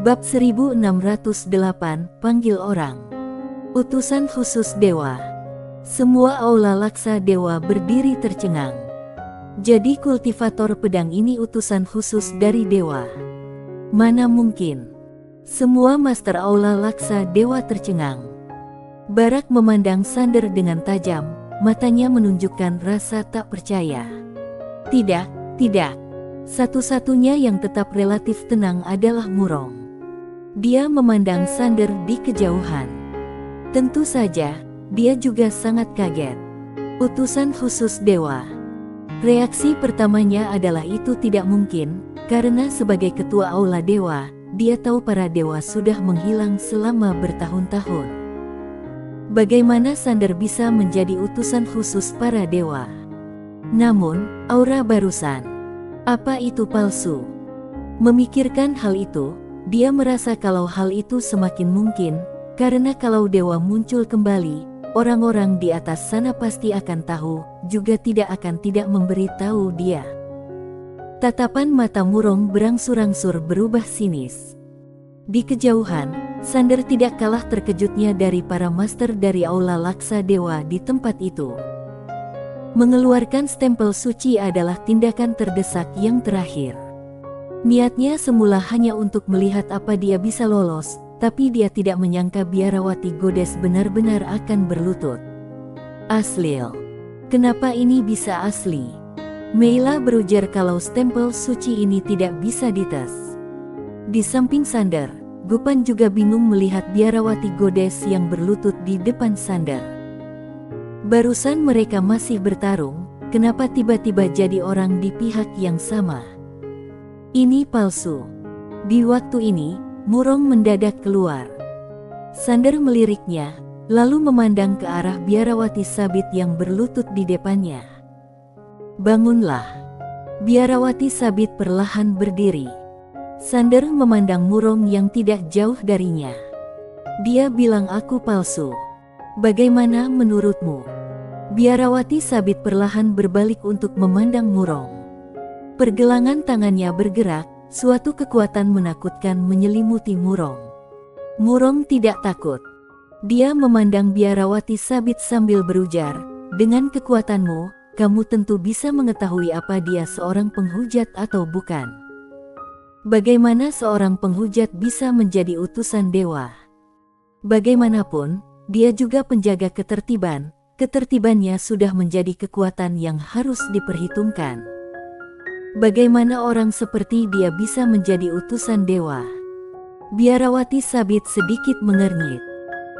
Bab 1608, Panggil Orang. Utusan Khusus Dewa. Semua aula laksa dewa berdiri tercengang. Jadi kultivator pedang ini utusan khusus dari dewa? Mana mungkin. Semua master aula laksa dewa tercengang. Barak memandang Sander dengan tajam, matanya menunjukkan rasa tak percaya. Tidak, tidak. Satu-satunya yang tetap relatif tenang adalah Murong. Dia memandang Sander di kejauhan. Tentu saja, dia juga sangat kaget. Utusan khusus dewa. Reaksi pertamanya adalah itu tidak mungkin, karena sebagai ketua aula dewa, dia tahu para dewa sudah menghilang selama bertahun-tahun. Bagaimana Sander bisa menjadi utusan khusus para dewa? Namun, aura barusan. Apa itu palsu? Memikirkan hal itu, dia merasa kalau hal itu semakin mungkin, karena kalau dewa muncul kembali, orang-orang di atas sana pasti akan tahu, juga tidak akan tidak memberitahu dia. Tatapan mata Murong berangsur-angsur berubah sinis. Di kejauhan, Sander tidak kalah terkejutnya dari para master dari aula laksa dewa di tempat itu. Mengeluarkan stempel suci adalah tindakan terdesak yang terakhir. Niatnya semula hanya untuk melihat apa dia bisa lolos, tapi dia tidak menyangka biarawati godes benar-benar akan berlutut. Aslil. Kenapa ini bisa asli? Meila berujar kalau stempel suci ini tidak bisa dites. Di samping Sander, Gupan juga bingung melihat biarawati godes yang berlutut di depan Sander. Barusan mereka masih bertarung, kenapa tiba-tiba jadi orang di pihak yang sama? Ini palsu. Di waktu ini, Murong mendadak keluar. Sander meliriknya, lalu memandang ke arah biarawati sabit yang berlutut di depannya. Bangunlah. Biarawati sabit perlahan berdiri. Sander memandang Murong yang tidak jauh darinya. Dia bilang aku palsu. Bagaimana menurutmu? Biarawati sabit perlahan berbalik untuk memandang Murong. Pergelangan tangannya bergerak, suatu kekuatan menakutkan menyelimuti Murong. Murong tidak takut. Dia memandang biarawati sabit sambil berujar, dengan kekuatanmu, kamu tentu bisa mengetahui apa dia seorang penghujat atau bukan. Bagaimana seorang penghujat bisa menjadi utusan dewa? Bagaimanapun, dia juga penjaga ketertiban, ketertibannya sudah menjadi kekuatan yang harus diperhitungkan. Bagaimana orang seperti dia bisa menjadi utusan dewa? Biarawati sabit sedikit mengernyit.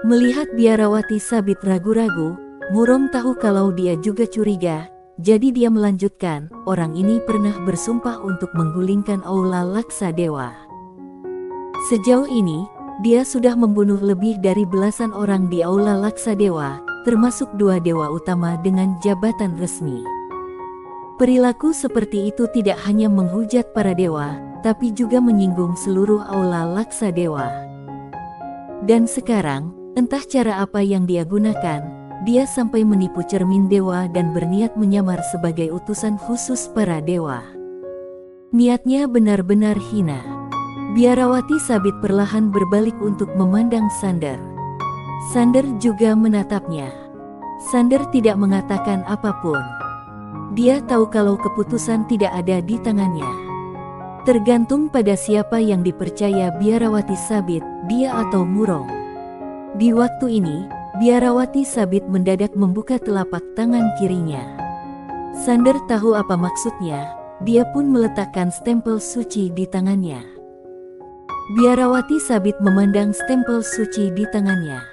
Melihat biarawati sabit ragu-ragu, Murong tahu kalau dia juga curiga, jadi dia melanjutkan, orang ini pernah bersumpah untuk menggulingkan aula laksa dewa. Sejauh ini, dia sudah membunuh lebih dari belasan orang di aula laksa dewa, termasuk 2 dewa utama dengan jabatan resmi. Perilaku seperti itu tidak hanya menghujat para dewa, tapi juga menyinggung seluruh aula laksa dewa. Dan sekarang, entah cara apa yang dia gunakan, dia sampai menipu cermin dewa dan berniat menyamar sebagai utusan khusus para dewa. Niatnya benar-benar hina. Biarawati sabit perlahan berbalik untuk memandang Sander. Sander juga menatapnya. Sander tidak mengatakan apapun. Dia tahu kalau keputusan tidak ada di tangannya. Tergantung pada siapa yang dipercaya biarawati sabit, dia atau Murong. Di waktu ini, biarawati sabit mendadak membuka telapak tangan kirinya. Sander tahu apa maksudnya, dia pun meletakkan stempel suci di tangannya. Biarawati sabit memandang stempel suci di tangannya.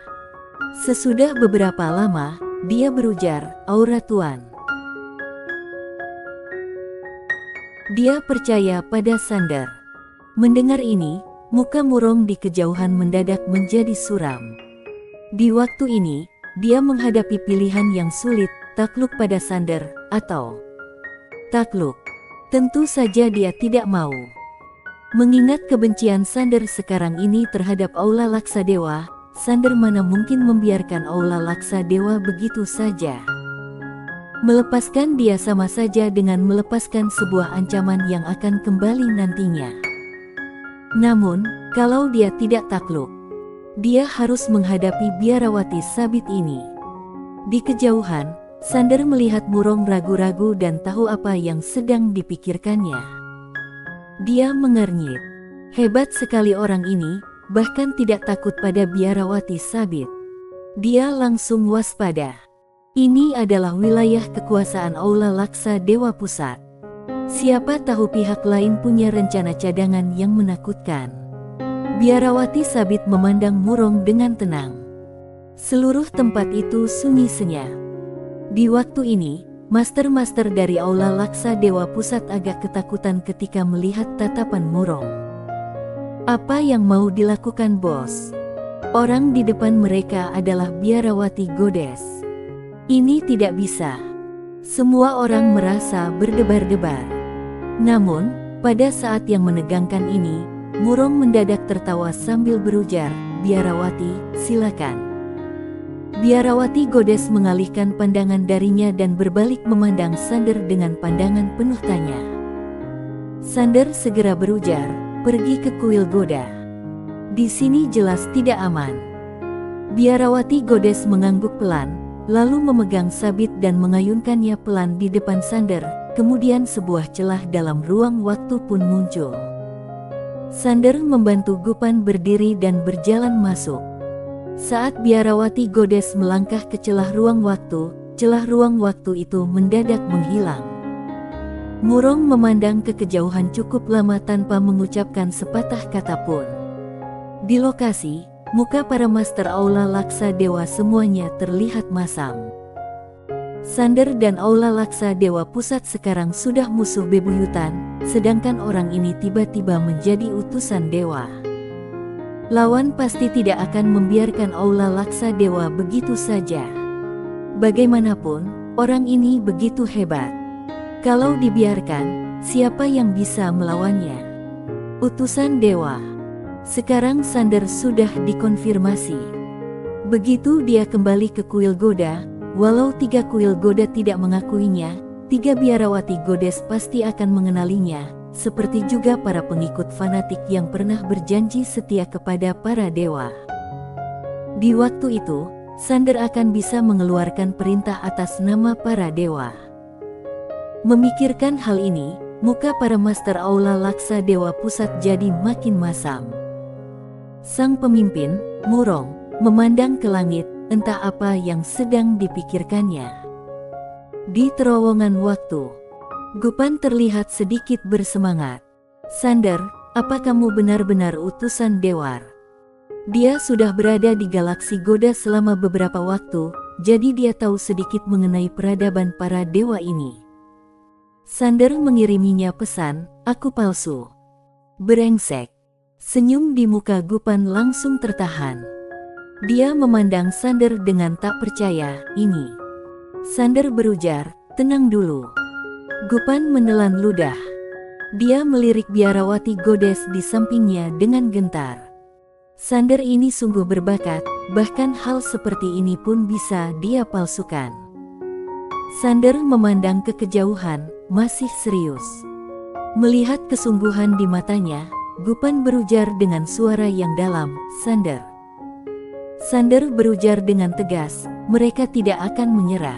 Sesudah beberapa lama, dia berujar, aura Tuan. Dia percaya pada Sander. Mendengar ini, muka Murong di kejauhan mendadak menjadi suram. Di waktu ini, dia menghadapi pilihan yang sulit, takluk pada Sander, atau takluk. Tentu saja dia tidak mau. Mengingat kebencian Sander sekarang ini terhadap aula laksa dewa, Sander mana mungkin membiarkan aula laksa dewa begitu saja. Melepaskan dia sama saja dengan melepaskan sebuah ancaman yang akan kembali nantinya. Namun, kalau dia tidak takluk, dia harus menghadapi biarawati sabit ini. Di kejauhan, Sander melihat Murong ragu-ragu dan tahu apa yang sedang dipikirkannya. Dia mengernyit. Hebat sekali orang ini, bahkan tidak takut pada biarawati sabit. Dia langsung waspada. Ini adalah wilayah kekuasaan Aula Laksa Dewa Pusat. Siapa tahu pihak lain punya rencana cadangan yang menakutkan. Biarawati sabit memandang Murong dengan tenang. Seluruh tempat itu sunyi senyap. Di waktu ini, master-master dari Aula Laksa Dewa Pusat agak ketakutan ketika melihat tatapan Murong. Apa yang mau dilakukan bos? Orang di depan mereka adalah biarawati goddess. Ini tidak bisa. Semua orang merasa berdebar-debar. Namun, pada saat yang menegangkan ini, Murong mendadak tertawa sambil berujar, "Biarawati, silakan." Biarawati goddess mengalihkan pandangan darinya dan berbalik memandang Sander dengan pandangan penuh tanya. Sander segera berujar, "Pergi ke kuil Goda. Di sini jelas tidak aman." Biarawati goddess mengangguk pelan, lalu memegang sabit dan mengayunkannya pelan di depan Sander, kemudian sebuah celah dalam ruang waktu pun muncul. Sander membantu Gupan berdiri dan berjalan masuk. Saat biarawati goddess melangkah ke celah ruang waktu itu mendadak menghilang. Murong memandang ke kejauhan cukup lama tanpa mengucapkan sepatah kata pun. Di lokasi, muka para master Aula Laksa Dewa semuanya terlihat masam. Sander dan Aula Laksa Dewa Pusat sekarang sudah musuh bebuyutan, sedangkan orang ini tiba-tiba menjadi utusan dewa. Lawan pasti tidak akan membiarkan Aula Laksa Dewa begitu saja. Bagaimanapun, orang ini begitu hebat. Kalau dibiarkan, siapa yang bisa melawannya? Utusan dewa. Sekarang Sander sudah dikonfirmasi. Begitu dia kembali ke kuil Goda, walau 3 kuil Goda tidak mengakuinya, 3 biarawati goddess pasti akan mengenalinya, seperti juga para pengikut fanatik yang pernah berjanji setia kepada para dewa. Di waktu itu, Sander akan bisa mengeluarkan perintah atas nama para dewa. Memikirkan hal ini, muka para master Aula Laksa Dewa Pusat jadi makin masam. Sang pemimpin, Murong, memandang ke langit, entah apa yang sedang dipikirkannya. Di terowongan waktu, Gupan terlihat sedikit bersemangat. "Sander, apa kamu benar-benar utusan Dewar?" Dia sudah berada di galaksi Goda selama beberapa waktu, jadi dia tahu sedikit mengenai peradaban para dewa ini. Sander mengiriminya pesan, "Aku palsu." Brengsek. Senyum di muka Gupan langsung tertahan. Dia memandang Sander dengan tak percaya, "Ini." Sander berujar, "Tenang dulu." Gupan menelan ludah. Dia melirik biarawati goddess di sampingnya dengan gentar. Sander ini sungguh berbakat, bahkan hal seperti ini pun bisa dia palsukan. Sander memandang ke kejauhan, masih serius. Melihat kesungguhan di matanya, Gupan berujar dengan suara yang dalam, "Sander." Sander berujar dengan tegas, "Mereka tidak akan menyerah."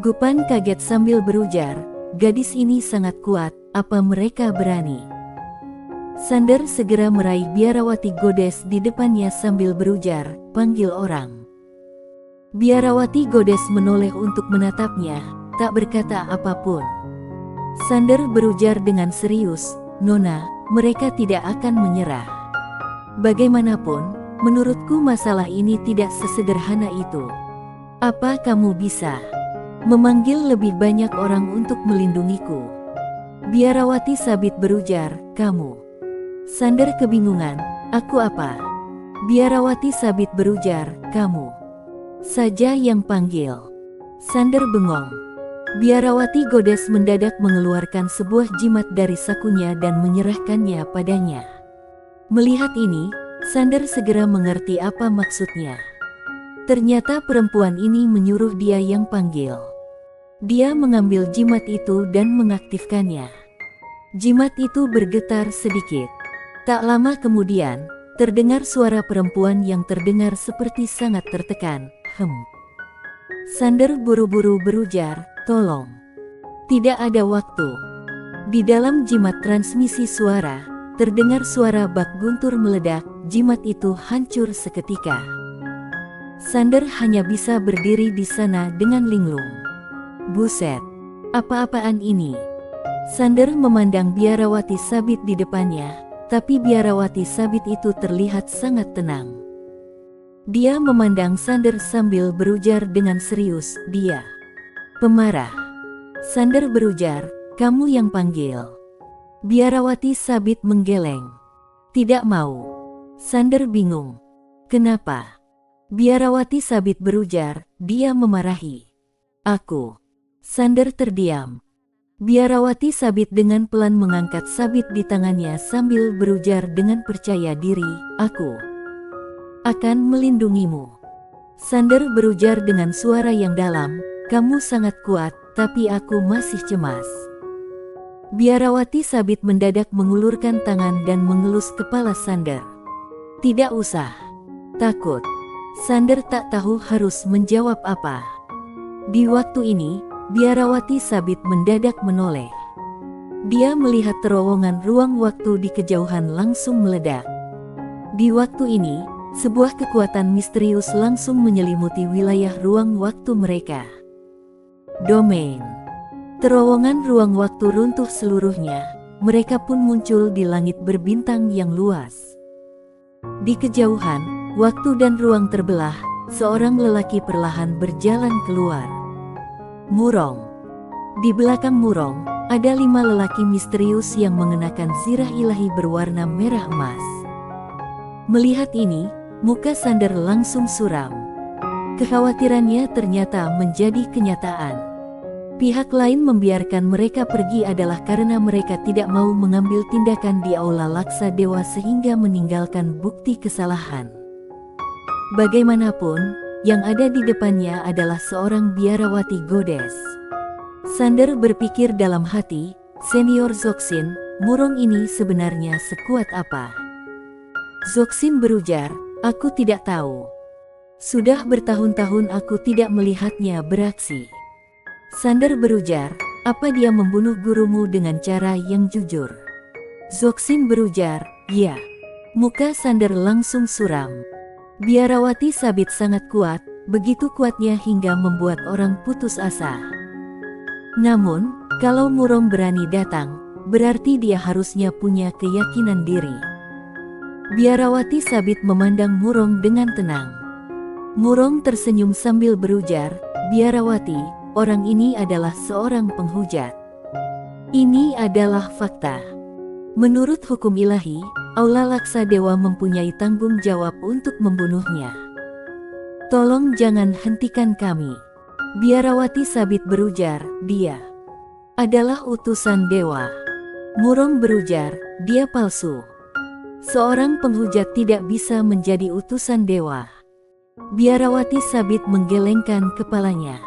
Gupan kaget sambil berujar, "Gadis ini sangat kuat, apa mereka berani?" Sander segera meraih biarawati goddess di depannya sambil berujar, "Panggil orang." Biarawati goddess menoleh untuk menatapnya, tak berkata apapun. Sander berujar dengan serius, "Nona, mereka tidak akan menyerah. Bagaimanapun, menurutku masalah ini tidak sesederhana itu. Apa kamu bisa memanggil lebih banyak orang untuk melindungiku?" Biarawati sabit berujar, "Kamu." Sander kebingungan, "Aku apa?" Biarawati sabit berujar, "Kamu saja yang panggil." Sander bengong. Biarawati goddess mendadak mengeluarkan sebuah jimat dari sakunya dan menyerahkannya padanya. Melihat ini, Sander segera mengerti apa maksudnya. Ternyata perempuan ini menyuruh dia yang panggil. Dia mengambil jimat itu dan mengaktifkannya. Jimat itu bergetar sedikit. Tak lama kemudian, terdengar suara perempuan yang terdengar seperti sangat tertekan. Sander buru-buru berujar, "Tolong. Tidak ada waktu." Di dalam jimat transmisi suara, terdengar suara bak guntur meledak, jimat itu hancur seketika. Sander hanya bisa berdiri di sana dengan linglung. Buset, apa-apaan ini? Sander memandang biarawati sabit di depannya, tapi biarawati sabit itu terlihat sangat tenang. Dia memandang Sander sambil berujar dengan serius, "Dia pemarah." Sander berujar, "Kamu yang panggil." Biarawati sabit menggeleng. "Tidak mau." Sander bingung. "Kenapa?" Biarawati sabit berujar, "Dia memarahi aku." Sander terdiam. Biarawati sabit dengan pelan mengangkat sabit di tangannya sambil berujar dengan percaya diri, "Aku akan melindungimu." Sander berujar dengan suara yang dalam, "Kamu sangat kuat, tapi aku masih cemas." Biarawati sabit mendadak mengulurkan tangan dan mengelus kepala Sander. "Tidak usah takut." Sander tak tahu harus menjawab apa. Di waktu ini, biarawati sabit mendadak menoleh. Dia melihat terowongan ruang waktu di kejauhan langsung meledak. Di waktu ini, sebuah kekuatan misterius langsung menyelimuti wilayah ruang waktu mereka. Domain. Terowongan ruang waktu runtuh seluruhnya, mereka pun muncul di langit berbintang yang luas. Di kejauhan, waktu dan ruang terbelah, seorang lelaki perlahan berjalan keluar. Murong. Di belakang Murong, ada 5 lelaki misterius yang mengenakan zirah ilahi berwarna merah emas. Melihat ini, muka Sander langsung suram. Kekhawatirannya ternyata menjadi kenyataan. Pihak lain membiarkan mereka pergi adalah karena mereka tidak mau mengambil tindakan di Aula Laksa Dewa sehingga meninggalkan bukti kesalahan. Bagaimanapun, yang ada di depannya adalah seorang biarawati godes. Sander berpikir dalam hati, "Senior Zoxin, Murong ini sebenarnya sekuat apa?" Zoxin berujar, "Aku tidak tahu. Sudah bertahun-tahun aku tidak melihatnya beraksi." Sander berujar, "Apa dia membunuh gurumu dengan cara yang jujur?" Zoxin berujar, "Ya." Muka Sander langsung suram. Biarawati sabit sangat kuat, begitu kuatnya hingga membuat orang putus asa. Namun, kalau Murong berani datang, berarti dia harusnya punya keyakinan diri. Biarawati sabit memandang Murong dengan tenang. Murong tersenyum sambil berujar, "Biarawati, orang ini adalah seorang penghujat. Ini adalah fakta. Menurut hukum ilahi, Aula Laksa Dewa mempunyai tanggung jawab untuk membunuhnya. Tolong jangan hentikan kami." Biarawati sabit berujar, "Dia adalah utusan dewa." Murong berujar, "Dia palsu. Seorang penghujat tidak bisa menjadi utusan dewa." Biarawati sabit menggelengkan kepalanya.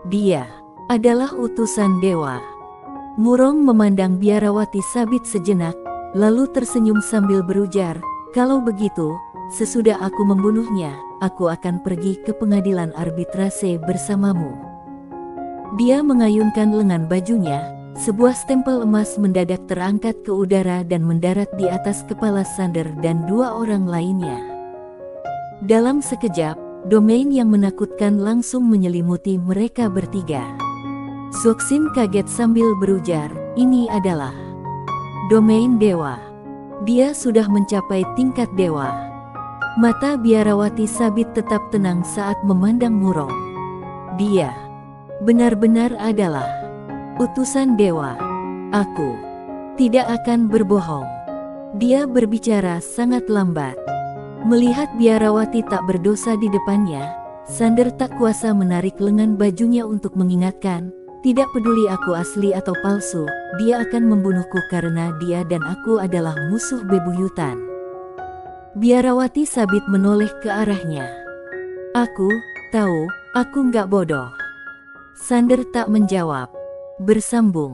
"Dia adalah utusan dewa." Murong memandang biarawati sabit sejenak, lalu tersenyum sambil berujar, "Kalau begitu, sesudah aku membunuhnya, aku akan pergi ke pengadilan arbitrase bersamamu." Dia mengayunkan lengan bajunya, sebuah stempel emas mendadak terangkat ke udara dan mendarat di atas kepala Sander dan 2 orang lainnya. Dalam sekejap, domain yang menakutkan langsung menyelimuti mereka bertiga. Zoxin kaget sambil berujar, "Ini adalah domain dewa. Dia sudah mencapai tingkat dewa." Mata biarawati sabit tetap tenang saat memandang Murong. "Dia benar-benar adalah utusan dewa. Aku tidak akan berbohong." Dia berbicara sangat lambat. Melihat biarawati tak berdosa di depannya, Sander tak kuasa menarik lengan bajunya untuk mengingatkan, "Tidak peduli aku asli atau palsu, dia akan membunuhku karena dia dan aku adalah musuh bebuyutan." Biarawati sabit menoleh ke arahnya. "Aku tahu, aku nggak bodoh." Sander tak menjawab. Bersambung.